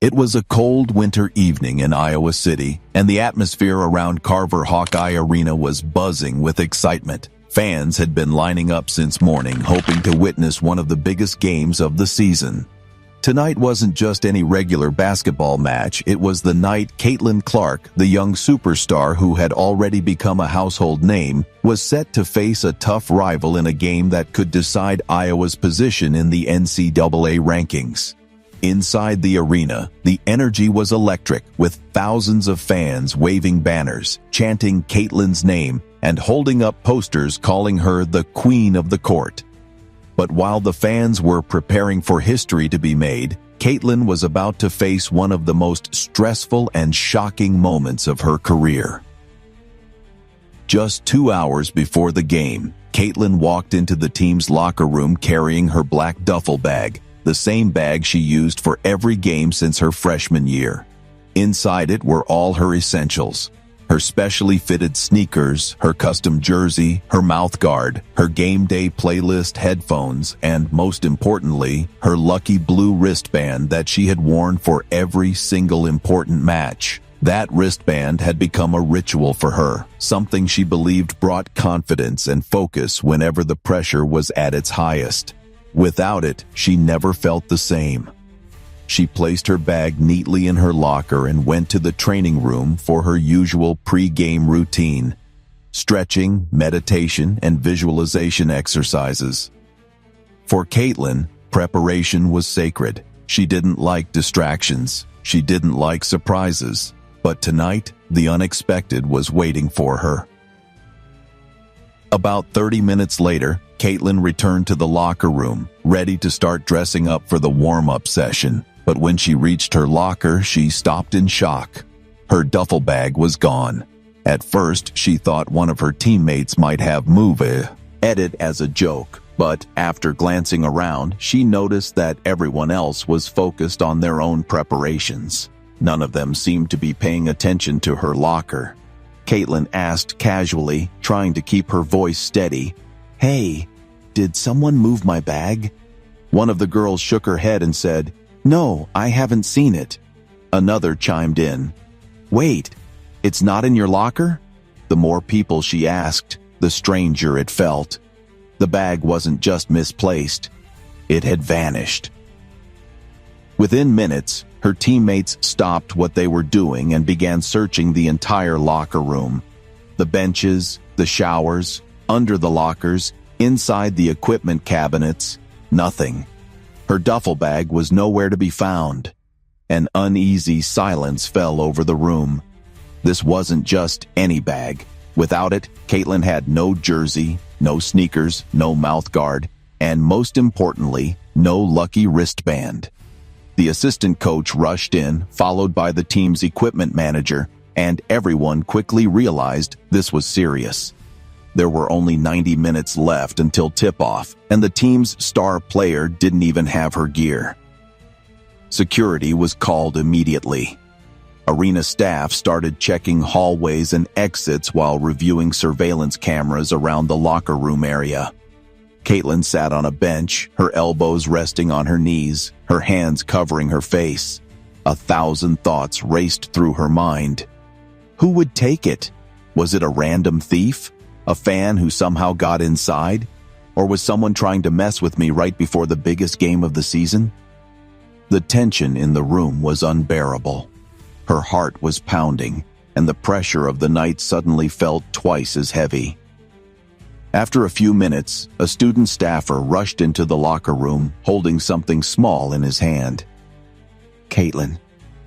It was a cold winter evening in Iowa City, and the atmosphere around Carver Hawkeye Arena was buzzing with excitement. Fans had been lining up since morning, hoping to witness one of the biggest games of the season. Tonight wasn't just any regular basketball match, it was the night Caitlin Clark, the young superstar who had already become a household name, was set to face a tough rival in a game that could decide Iowa's position in the NCAA rankings. Inside the arena, the energy was electric, with thousands of fans waving banners, chanting Caitlin's name, and holding up posters calling her the Queen of the Court. But while the fans were preparing for history to be made, Caitlin was about to face one of the most stressful and shocking moments of her career. Just 2 hours before the game, Caitlin walked into the team's locker room carrying her black duffel bag, the same bag she used for every game since her freshman year. Inside it were all her essentials: her specially fitted sneakers, her custom jersey, her mouthguard, her game day playlist headphones, and most importantly, her lucky blue wristband that she had worn for every single important match. That wristband had become a ritual for her, something she believed brought confidence and focus whenever the pressure was at its highest. Without it, she never felt the same. She placed her bag neatly in her locker and went to the training room for her usual pre-game routine: stretching, meditation, and visualization exercises. For Caitlin, preparation was sacred. She didn't like distractions. She didn't like surprises. But tonight, the unexpected was waiting for her. About 30 minutes later, Caitlin returned to the locker room, ready to start dressing up for the warm-up session. But when she reached her locker, she stopped in shock. Her duffel bag was gone. At first, she thought one of her teammates might have moved it as a joke. But after glancing around, she noticed that everyone else was focused on their own preparations. None of them seemed to be paying attention to her locker. Caitlin asked casually, trying to keep her voice steady, "Hey, did someone move my bag?" One of the girls shook her head and said, "No, I haven't seen it." Another chimed in, "Wait, it's not in your locker?" The more people she asked, the stranger it felt. The bag wasn't just misplaced, it had vanished. Within minutes, her teammates stopped what they were doing and began searching the entire locker room. The benches, the showers, under the lockers, inside the equipment cabinets, nothing. Her duffel bag was nowhere to be found. An uneasy silence fell over the room. This wasn't just any bag. Without it, Caitlin had no jersey, no sneakers, no mouthguard, and most importantly, no lucky wristband. The assistant coach rushed in, followed by the team's equipment manager, and everyone quickly realized this was serious. There were only 90 minutes left until tip-off, and the team's star player didn't even have her gear. Security was called immediately. Arena staff started checking hallways and exits while reviewing surveillance cameras around the locker room area. Caitlin sat on a bench, her elbows resting on her knees, her hands covering her face. 1,000 thoughts raced through her mind. Who would take it? Was it a random thief? A fan who somehow got inside? Or was someone trying to mess with me right before the biggest game of the season? The tension in the room was unbearable. Her heart was pounding, and the pressure of the night suddenly felt twice as heavy. After a few minutes, a student staffer rushed into the locker room, holding something small in his hand. "Caitlin,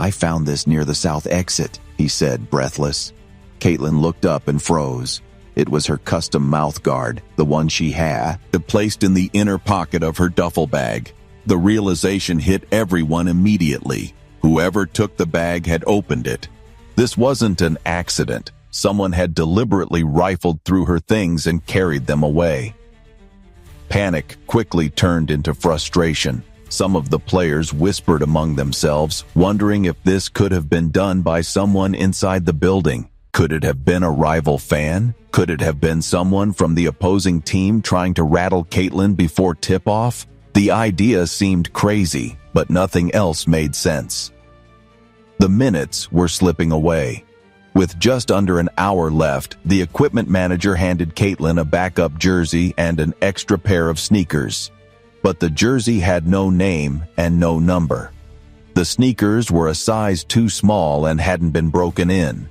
I found this near the south exit," he said, breathless. Caitlin looked up and froze. It was her custom mouthguard, the one she had, placed in the inner pocket of her duffel bag. The realization hit everyone immediately. Whoever took the bag had opened it. This wasn't an accident. Someone had deliberately rifled through her things and carried them away. Panic quickly turned into frustration. Some of the players whispered among themselves, wondering if this could have been done by someone inside the building. Could it have been a rival fan? Could it have been someone from the opposing team trying to rattle Caitlin before tip-off? The idea seemed crazy, but nothing else made sense. The minutes were slipping away. With just under an hour left, the equipment manager handed Caitlin a backup jersey and an extra pair of sneakers. But the jersey had no name and no number. The sneakers were a size too small and hadn't been broken in.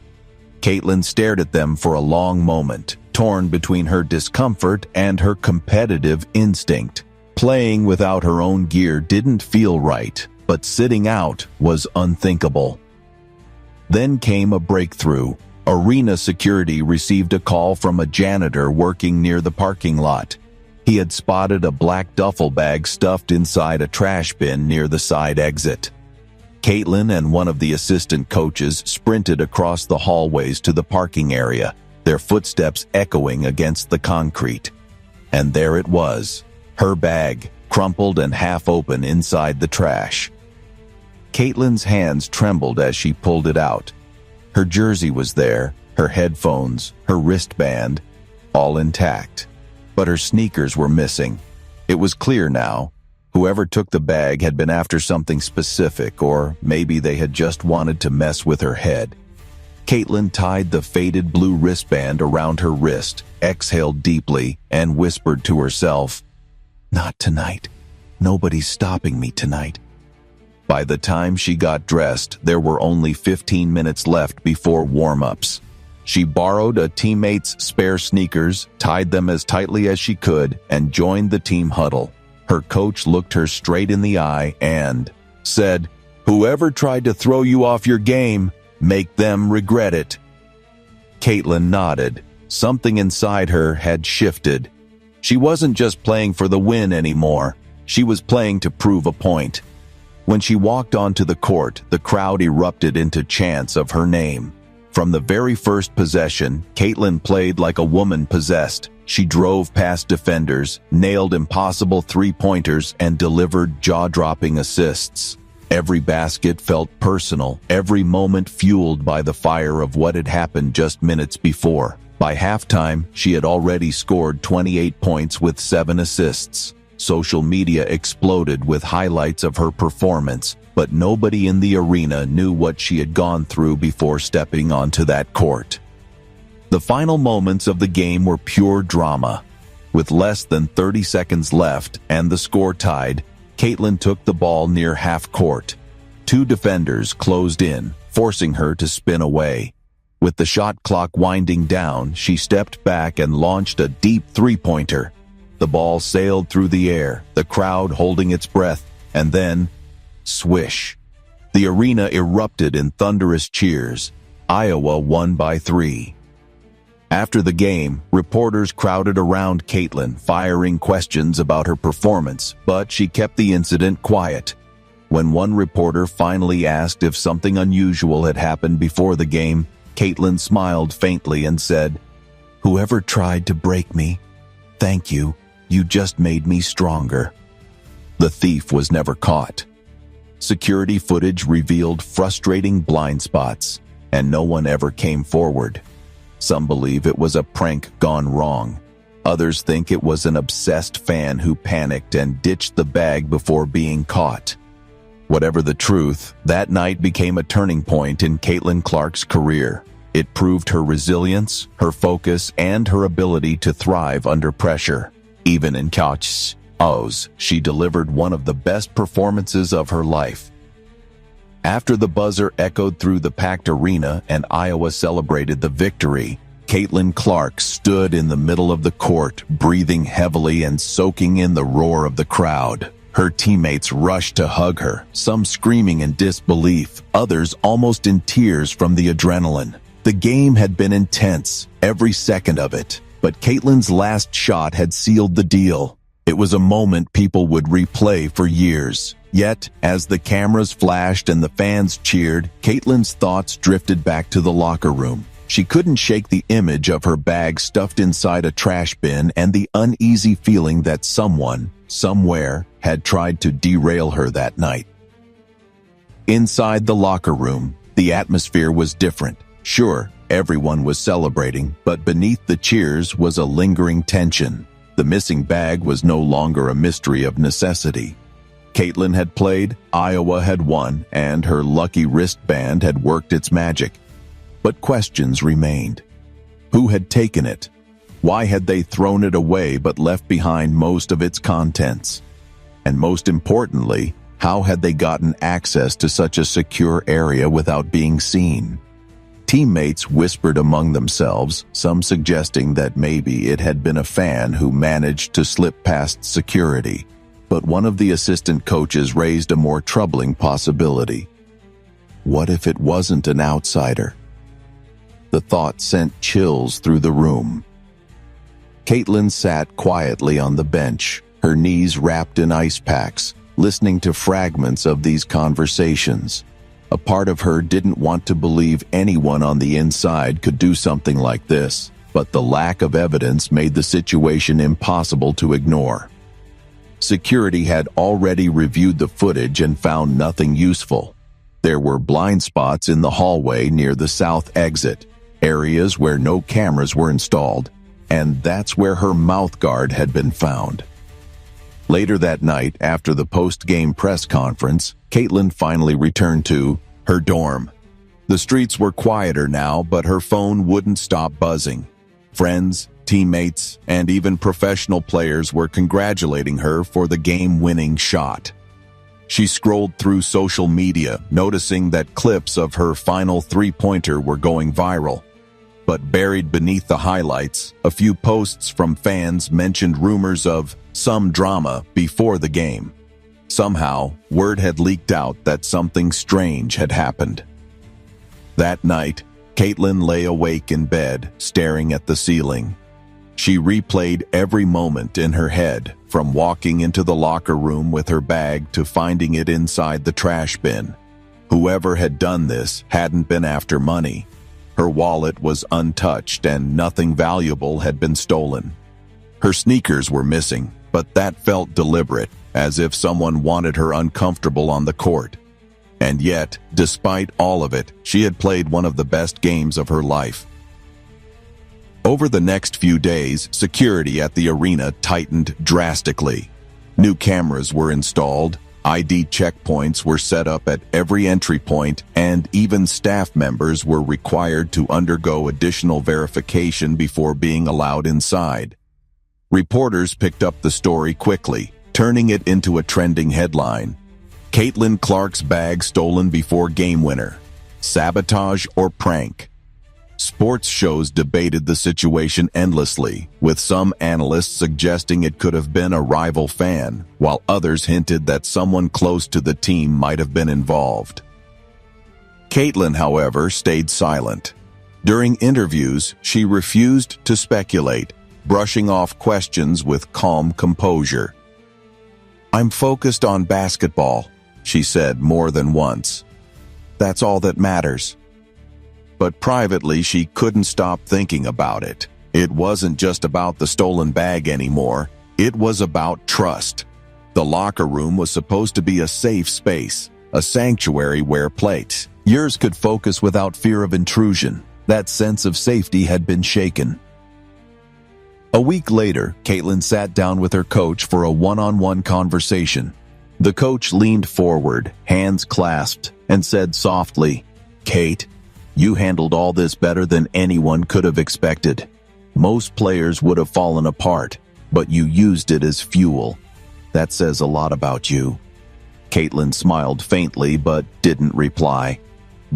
Caitlin stared at them for a long moment, torn between her discomfort and her competitive instinct. Playing without her own gear didn't feel right, but sitting out was unthinkable. Then came a breakthrough. Arena security received a call from a janitor working near the parking lot. He had spotted a black duffel bag stuffed inside a trash bin near the side exit. Caitlin and one of the assistant coaches sprinted across the hallways to the parking area, their footsteps echoing against the concrete. And there it was, her bag, crumpled and half open inside the trash. Caitlin's hands trembled as she pulled it out. Her jersey was there, her headphones, her wristband, all intact. But her sneakers were missing. It was clear now. Whoever took the bag had been after something specific, or maybe they had just wanted to mess with her head. Caitlin tied the faded blue wristband around her wrist, exhaled deeply, and whispered to herself, "Not tonight. Nobody's stopping me tonight." By the time she got dressed, there were only 15 minutes left before warm-ups. She borrowed a teammate's spare sneakers, tied them as tightly as she could, and joined the team huddle. Her coach looked her straight in the eye and said, "Whoever tried to throw you off your game, make them regret it." Caitlin nodded. Something inside her had shifted. She wasn't just playing for the win anymore. She was playing to prove a point. When she walked onto the court, the crowd erupted into chants of her name. From the very first possession, Caitlin played like a woman possessed. She drove past defenders, nailed impossible three-pointers, and delivered jaw-dropping assists. Every basket felt personal, every moment fueled by the fire of what had happened just minutes before. By halftime, she had already scored 28 points with 7 assists. Social media exploded with highlights of her performance, but nobody in the arena knew what she had gone through before stepping onto that court. The final moments of the game were pure drama. With less than 30 seconds left and the score tied, Caitlin took the ball near half court. 2 defenders closed in, forcing her to spin away. With the shot clock winding down, she stepped back and launched a deep three-pointer. The ball sailed through the air, the crowd holding its breath, and then, swish. The arena erupted in thunderous cheers. Iowa won by 3. After the game, reporters crowded around Caitlin, firing questions about her performance, but she kept the incident quiet. When one reporter finally asked if something unusual had happened before the game, Caitlin smiled faintly and said, "Whoever tried to break me, thank you. You just made me stronger." The thief was never caught. Security footage revealed frustrating blind spots, and no one ever came forward. Some believe it was a prank gone wrong. Others think it was an obsessed fan who panicked and ditched the bag before being caught. Whatever the truth, that night became a turning point in Caitlin Clark's career. It proved her resilience, her focus, and her ability to thrive under pressure. Even in chaos, she delivered one of the best performances of her life. After the buzzer echoed through the packed arena and Iowa celebrated the victory, Caitlin Clark stood in the middle of the court, breathing heavily and soaking in the roar of the crowd. Her teammates rushed to hug her, some screaming in disbelief, others almost in tears from the adrenaline. The game had been intense, every second of it, but Caitlin's last shot had sealed the deal. It was a moment people would replay for years. Yet, as the cameras flashed and the fans cheered, Caitlin's thoughts drifted back to the locker room. She couldn't shake the image of her bag stuffed inside a trash bin and the uneasy feeling that someone, somewhere, had tried to derail her that night. Inside the locker room, the atmosphere was different. Sure, everyone was celebrating, but beneath the cheers was a lingering tension. The missing bag was no longer a mystery of necessity. Caitlin had played, Iowa had won, and her lucky wristband had worked its magic. But questions remained. Who had taken it? Why had they thrown it away but left behind most of its contents? And most importantly, how had they gotten access to such a secure area without being seen? Teammates whispered among themselves, some suggesting that maybe it had been a fan who managed to slip past security. But one of the assistant coaches raised a more troubling possibility. What if it wasn't an outsider? The thought sent chills through the room. Caitlin sat quietly on the bench, her knees wrapped in ice packs, listening to fragments of these conversations. A part of her didn't want to believe anyone on the inside could do something like this, but the lack of evidence made the situation impossible to ignore. Security had already reviewed the footage and found nothing useful. There were blind spots in the hallway near the south exit, areas where no cameras were installed, and that's where her mouthguard had been found. Later that night, after the post-game press conference, Caitlin finally returned to her dorm. The streets were quieter now, but her phone wouldn't stop buzzing. Friends, teammates, and even professional players were congratulating her for the game-winning shot. She scrolled through social media, noticing that clips of her final three-pointer were going viral. But buried beneath the highlights, a few posts from fans mentioned rumors of some drama before the game. Somehow, word had leaked out that something strange had happened. That night, Caitlin lay awake in bed, staring at the ceiling. She replayed every moment in her head, from walking into the locker room with her bag to finding it inside the trash bin. Whoever had done this hadn't been after money. Her wallet was untouched and nothing valuable had been stolen. Her sneakers were missing, but that felt deliberate, as if someone wanted her uncomfortable on the court. And yet, despite all of it, she had played one of the best games of her life. Over the next few days, security at the arena tightened drastically. New cameras were installed, ID checkpoints were set up at every entry point, and even staff members were required to undergo additional verification before being allowed inside. Reporters picked up the story quickly, turning it into a trending headline. Caitlin Clark's bag stolen before game winner. Sabotage or prank? Sports shows debated the situation endlessly, with some analysts suggesting it could have been a rival fan, while others hinted that someone close to the team might have been involved. Caitlin, however, stayed silent. During interviews, she refused to speculate, brushing off questions with calm composure. "I'm focused on basketball," she said more than once. "That's all that matters." But privately, she couldn't stop thinking about it. It wasn't just about the stolen bag anymore. It was about trust. The locker room was supposed to be a safe space, a sanctuary where players could focus without fear of intrusion. That sense of safety had been shaken. A week later, Caitlin sat down with her coach for a one-on-one conversation. The coach leaned forward, hands clasped, and said softly, "Kate, you handled all this better than anyone could have expected. Most players would have fallen apart, but you used it as fuel. That says a lot about you." Caitlin smiled faintly but didn't reply.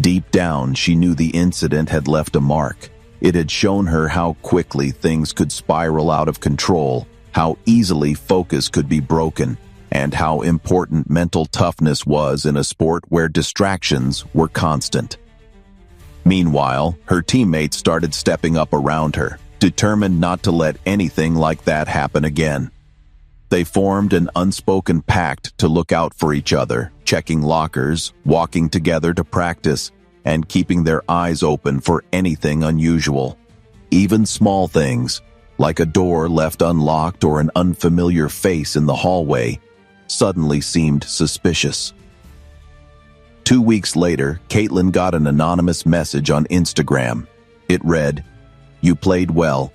Deep down, she knew the incident had left a mark. It had shown her how quickly things could spiral out of control, how easily focus could be broken, and how important mental toughness was in a sport where distractions were constant. Meanwhile, her teammates started stepping up around her, determined not to let anything like that happen again. They formed an unspoken pact to look out for each other, checking lockers, walking together to practice, and keeping their eyes open for anything unusual. Even small things, like a door left unlocked or an unfamiliar face in the hallway, suddenly seemed suspicious. 2 weeks later, Caitlin got an anonymous message on Instagram. It read, "You played well,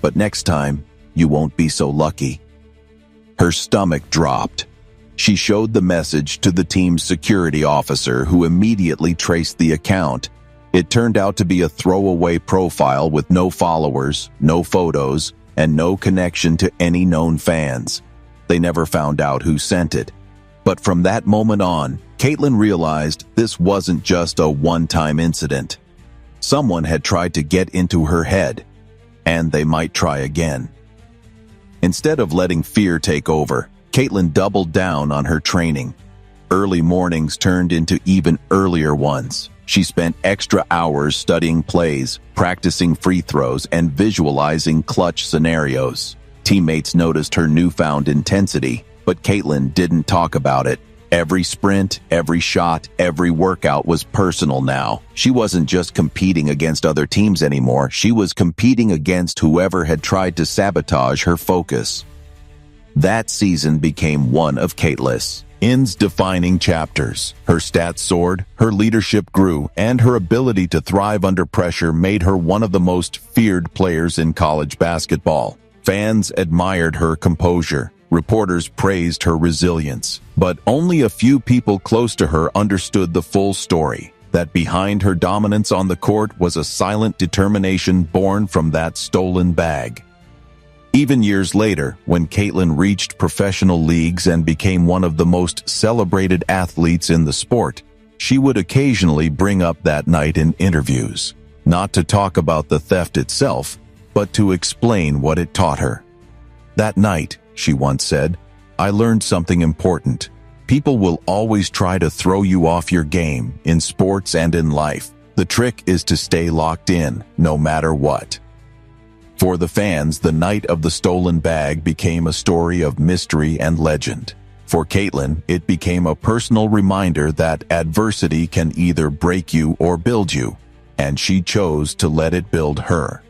but next time, you won't be so lucky." Her stomach dropped. She showed the message to the team's security officer, who immediately traced the account. It turned out to be a throwaway profile with no followers, no photos, and no connection to any known fans. They never found out who sent it. But from that moment on, Caitlin realized this wasn't just a one-time incident. Someone had tried to get into her head, and they might try again. Instead of letting fear take over, Caitlin doubled down on her training. Early mornings turned into even earlier ones. She spent extra hours studying plays, practicing free throws, and visualizing clutch scenarios. Teammates noticed her newfound intensity, but Caitlin didn't talk about it. Every sprint, every shot, every workout was personal now. She wasn't just competing against other teams anymore. She was competing against whoever had tried to sabotage her focus. That season became one of Caitlin's defining chapters. Her stats soared, her leadership grew, and her ability to thrive under pressure made her one of the most feared players in college basketball. Fans admired her composure. Reporters praised her resilience. But only a few people close to her understood the full story. That behind her dominance on the court was a silent determination born from that stolen bag. Even years later, when Caitlin reached professional leagues and became one of the most celebrated athletes in the sport, she would occasionally bring up that night in interviews. Not to talk about the theft itself, but to explain what it taught her. That night, she once said, "I learned something important. People will always try to throw you off your game, in sports and in life. The trick is to stay locked in, no matter what." For the fans, the night of the stolen bag became a story of mystery and legend. For Caitlin, it became a personal reminder that adversity can either break you or build you, and she chose to let it build her.